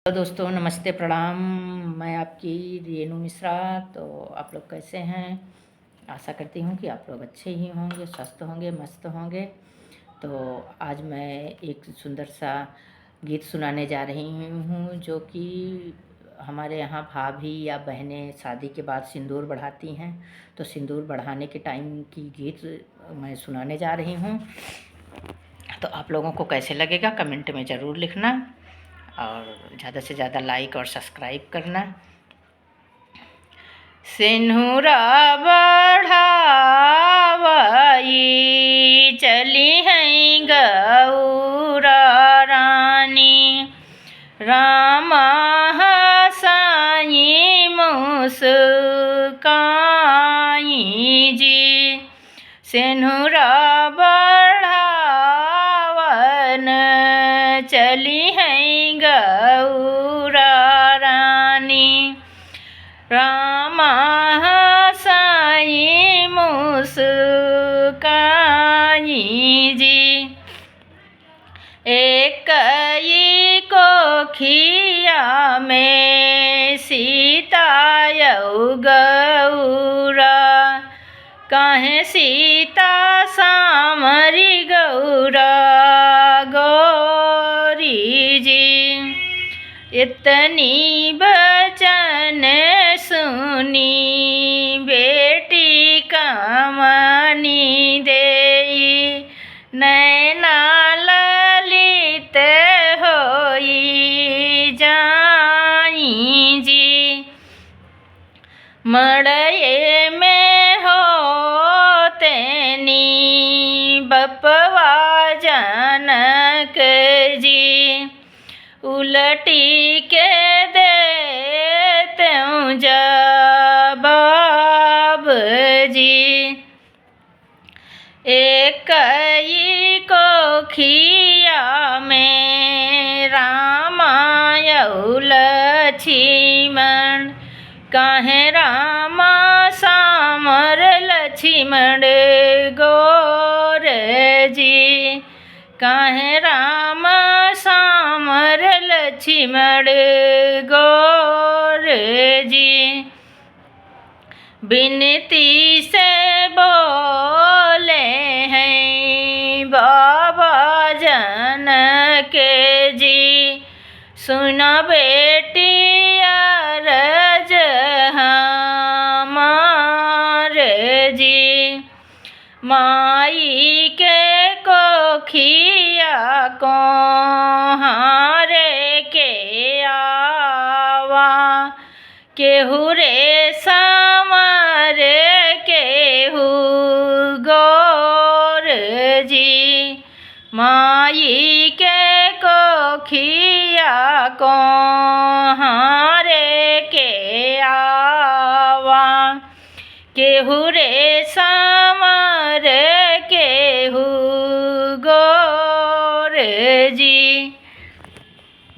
तो दोस्तों नमस्ते प्रणाम। मैं आपकी रेनू मिश्रा। तो आप लोग कैसे हैं? आशा करती हूँ कि आप लोग अच्छे ही होंगे, स्वस्थ होंगे, मस्त होंगे। तो आज मैं एक सुंदर सा गीत सुनाने जा रही हूँ, जो कि हमारे यहाँ भाभी या बहनें शादी के बाद सिंदूर बढ़ाती हैं। तो सिंदूर बढ़ाने के टाइम की गीत मैं सुनाने जा रही हूँ। तो आप लोगों को कैसे लगेगा कमेंट में ज़रूर लिखना, और ज़्यादा से ज़्यादा लाइक और सब्सक्राइब करना। सिंदूरा बढ़ावई चली हैं गौरा रानी, रामा हसाई मुस्काई जी। सिंदूरा बढ़ावन चली हैं गौरा रानी, रामा हसाई मुस्काई जी। एक कई कोखिया में सीता यौ गौरा, काहे सीता सामरी गौरा गौरी जी। इतनी बचन सुनी बेटी कमनी देई, नैना ललित होई जाई जी। मड़ये में होतेनी बपवा जनक जी, उलटी के देतें जवाब जी। एक कई कोखिया में रामा यौ लक्ष्मण, काहे रामा सामर लक्ष्मण गौर जी। काहे रामा सामर लक्ष्मण गौर जी। बिनती से बोले हैं बाबा जनक जी, सुना बेटी अरज हमार जी। माई के कोखिया को हारे के आवा, केहू रे सामर केहू गौर जी। माई के कोखिया को हारे के आवा, केहू रे